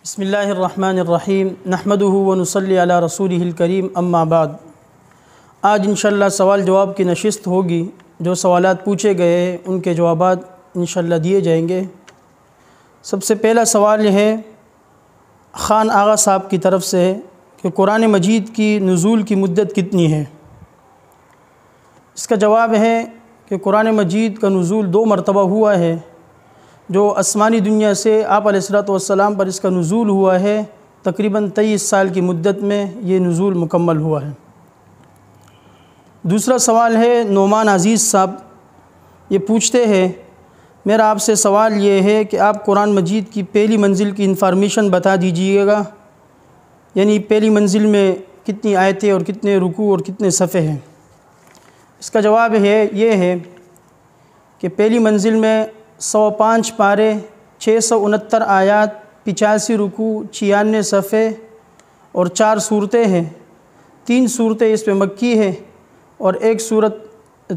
بسم اللہ الرحمن الرحیم نحمدہ ونصلی علی رسولہ الکریم اما بعد۔ آج انشاءاللہ سوال جواب کی نشست ہوگی۔ جو سوالات پوچھے گئے ہیں ان کے جوابات انشاءاللہ دیے جائیں گے۔ سب سے پہلا سوال یہ ہے خان آغا صاحب کی طرف سے کہ قرآن مجید کی نزول کی مدت کتنی ہے؟ اس کا جواب ہے کہ قرآن مجید کا نزول 2 مرتبہ ہوا ہے۔ جو آسمانی دنیا سے آپ علیہ الصلوۃ والسلام پر اس کا نزول ہوا ہے، تقریباً 23 سال کی مدت میں یہ نزول مکمل ہوا ہے۔ دوسرا سوال ہے نعمان عزیز صاحب، یہ پوچھتے ہیں میرا آپ سے سوال یہ ہے کہ آپ قرآن مجید کی پہلی منزل کی انفارمیشن بتا دیجئے گا، یعنی پہلی منزل میں کتنی آیتیں اور کتنے رکوع اور کتنے صفحے ہیں؟ اس کا جواب یہ ہے کہ پہلی منزل میں 105 پارے، 669 آیات، 85 رکوع، 96 صفحے اور 4 صورتیں ہیں۔ 3 صورتیں اس میں مکی ہے اور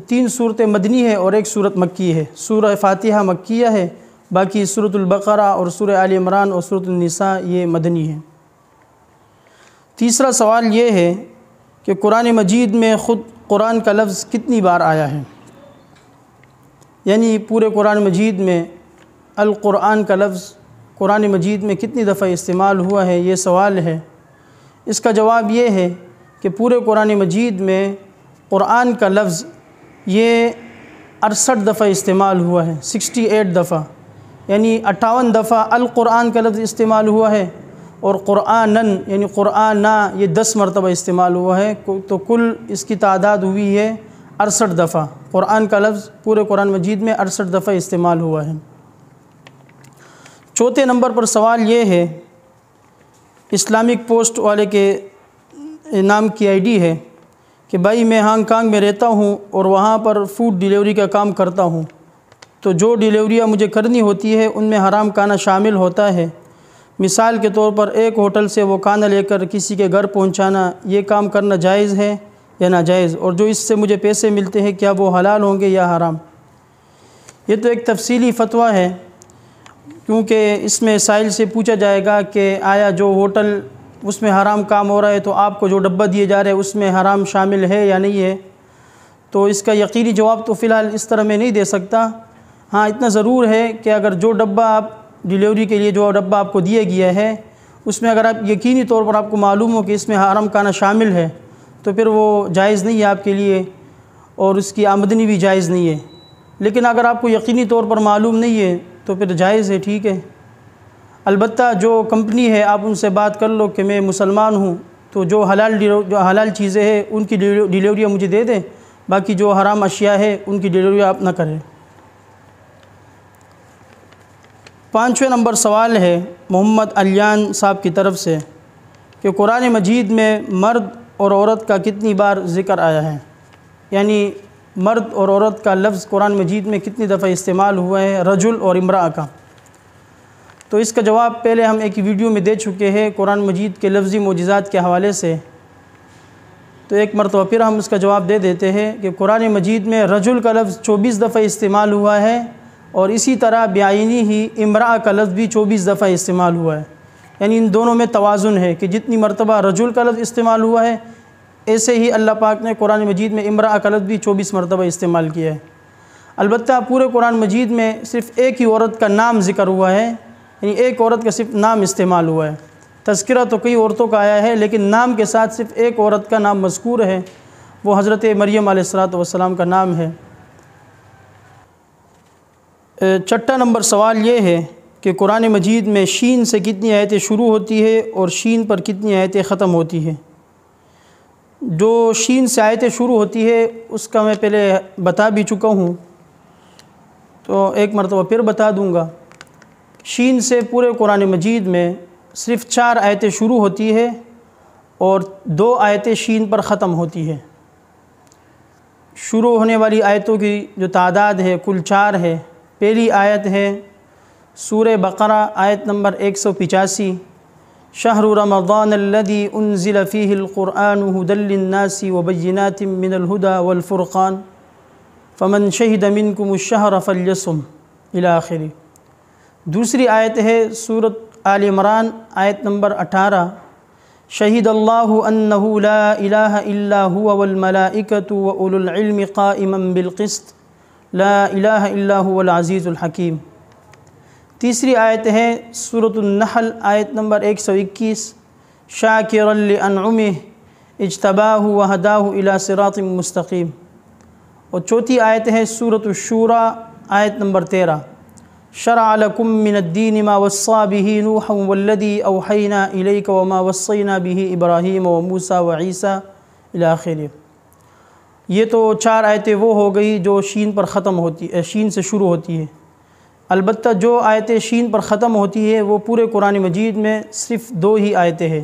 3 صورتیں مدنی ہے اور 1 صورت مکی ہے۔ سورہ فاتحہ مکیہ ہے، باقی سورۃ البقرہ اور سورہ آل عمران اور سورۃ النساء یہ مدنی ہے۔ تیسرا سوال یہ ہے کہ قرآن مجید میں خود قرآن کا لفظ کتنی بار آیا ہے، یعنی پورے قرآن مجید میں القرآن کا لفظ قرآن مجید میں کتنی دفعہ استعمال ہوا ہے، یہ سوال ہے۔ اس کا جواب یہ ہے کہ پورے قرآن مجید میں قرآن کا لفظ یہ 68 دفعہ استعمال ہوا ہے، 68 دفعہ، یعنی 58 دفعہ القرآن کا لفظ استعمال ہوا ہے اور قرآنن یعنی قرآنہ یہ 10 مرتبہ استعمال ہوا ہے، تو کل اس کی تعداد ہوئی ہے 68 دفعہ۔ قرآن کا لفظ پورے قرآن مجید میں 68 دفعہ استعمال ہوا ہے۔ چوتھے نمبر پر سوال یہ ہے، اسلامک پوسٹ والے کے نام کی آئی ڈی ہے کہ بھائی میں ہانگ کانگ میں رہتا ہوں اور وہاں پر فوڈ ڈیلیوری کا کام کرتا ہوں، تو جو ڈیلیوریاں مجھے کرنی ہوتی ہے ان میں حرام کھانا شامل ہوتا ہے۔ مثال کے طور پر ایک ہوٹل سے وہ کھانا لے کر کسی کے گھر پہنچانا، یہ کام کرنا جائز ہے یا ناجائز؟ اور جو اس سے مجھے پیسے ملتے ہیں کیا وہ حلال ہوں گے یا حرام؟ یہ تو ایک تفصیلی فتویٰ ہے، کیونکہ اس میں سائل سے پوچھا جائے گا کہ آیا جو ہوٹل اس میں حرام کام ہو رہا ہے تو آپ کو جو ڈبہ دیے جا رہے ہیں اس میں حرام شامل ہے یا نہیں ہے؟ تو اس کا یقینی جواب تو فی الحال اس طرح میں نہیں دے سکتا۔ ہاں اتنا ضرور ہے کہ اگر جو ڈبہ آپ ڈیلیوری کے لیے جو ڈبہ آپ کو دیا گیا ہے اس میں اگر آپ یقینی طور پر آپ کو معلوم ہو کہ اس میں حرام کھانا شامل ہے تو پھر وہ جائز نہیں ہے آپ کے لیے اور اس کی آمدنی بھی جائز نہیں ہے۔ لیکن اگر آپ کو یقینی طور پر معلوم نہیں ہے تو پھر جائز ہے، ٹھیک ہے۔ البتہ جو کمپنی ہے آپ ان سے بات کر لو کہ میں مسلمان ہوں تو جو حلال چیزیں ہیں ان کی ڈیلیوریاں مجھے دے دیں، باقی جو حرام اشیاء ہے ان کی ڈیلیوری آپ نہ کریں۔ 5ویں نمبر سوال ہے محمد علیان صاحب کی طرف سے کہ قرآن مجید میں مرد اور عورت کا کتنی بار ذکر آیا ہے، یعنی مرد اور عورت کا لفظ قرآن مجید میں کتنی دفعہ استعمال ہوا ہے، رجل اور امرأہ کا؟ تو اس کا جواب پہلے ہم ایک ویڈیو میں دے چکے ہیں قرآن مجید کے لفظی معجزات کے حوالے سے، تو ایک مرتبہ پھر ہم اس کا جواب دے دیتے ہیں کہ قرآن مجید میں رجل کا لفظ 24 دفعہ استعمال ہوا ہے اور اسی طرح بعینی ہی امرأہ کا لفظ بھی 24 دفعہ استعمال ہوا ہے، یعنی ان دونوں میں توازن ہے کہ جتنی مرتبہ رجل کا لفظ استعمال ہوا ہے ایسے ہی اللہ پاک نے قرآن مجید میں امرأہ کا لفظ بھی 24 مرتبہ استعمال کیا ہے۔ البتہ پورے قرآن مجید میں صرف ایک ہی عورت کا نام ذکر ہوا ہے، یعنی ایک عورت کا صرف نام استعمال ہوا ہے۔ تذکرہ تو کئی عورتوں کا آیا ہے لیکن نام کے ساتھ صرف ایک عورت کا نام مذکور ہے، وہ حضرت مریم علیہ الصلوۃ والسلام کا نام ہے۔ 6واں نمبر سوال یہ ہے کہ قرآن مجید میں شین سے کتنی آیتیں شروع ہوتی ہے اور شین پر کتنی آیتیں ختم ہوتی ہیں؟ جو شین سے آیتیں شروع ہوتی ہے اس کا میں پہلے بتا بھی چکا ہوں، تو ایک مرتبہ پھر بتا دوں گا۔ شین سے پورے قرآن مجید میں صرف 4 آیتیں شروع ہوتی ہے اور 2 آیتیں شین پر ختم ہوتی ہے۔ شروع ہونے والی آیتوں کی جو تعداد ہے کل 4 ہے۔ پہلی آیت ہے سورہ بقرہ آیت نمبر 185، شہر رمضان الذی انزل فیہ القرآن ھدی للناس وبینات من الھدی والفرقان فمن شہد منکم الشہر فلیصم الی آخر۔ دوسری آیت ہے سورۃ آل عمران آیت نمبر 18 شہید اللہ انہ لا الہ الا هو والملائکۃ واولو العلم قائما بالقسط لا الہ الا هو العزیز الحکیم۔ تیسری آیت ہے سورۃ النحل آیت نمبر 121 شاکرا لانعمہ اجتباہ وہداہ الی صراط مستقیم۔ اور چوتھی آیت ہے سورۃ الشورى آیت نمبر 13 شرع لکم من الدین ما وصى به نوحا والذی اوحینا الیک وما وصینا به ابراہیم وموسیٰ وعیسیٰ الی آخرہ۔ یہ تو 4 آیتیں وہ ہو گئی جو شین پر ختم ہوتی ہے، شین سے شروع ہوتی ہے۔ البتہ جو آیتیں شین پر ختم ہوتی ہے وہ پورے قرآن مجید میں صرف 2 ہی آیتیں ہیں،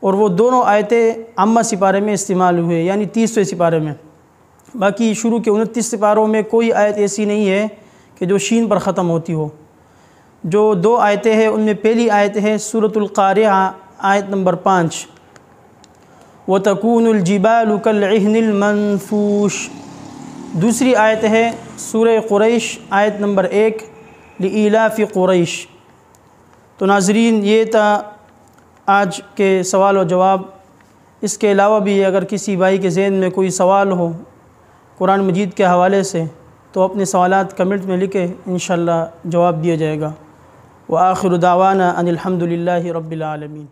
اور وہ دونوں آیتیں عامہ سپارے میں استعمال ہوئے یعنی 30ویں سپارے میں۔ باقی شروع کے 29 سپاروں میں کوئی آیت ایسی نہیں ہے کہ جو شین پر ختم ہوتی ہو۔ جو 2 آیتیں ہیں ان میں پہلی آیت ہے سورۃ القارعہ آیت نمبر 5 وَتَكُونُ الْجِبَالُ كَالْعِهْنِ الْمَنْفُوشِ۔ دوسری آیت ہے سورہ قریش آیت نمبر 1 لِإِيلَافِ قریش۔ تو ناظرین یہ تھا آج کے سوال و جواب۔ اس کے علاوہ بھی اگر کسی بھائی کے ذہن میں کوئی سوال ہو قرآن مجید کے حوالے سے تو اپنے سوالات کمنٹ میں لکھیں، انشاءاللہ جواب دیا جائے گا۔ وآخر دعوانا ان الحمد للہ رب العالمین۔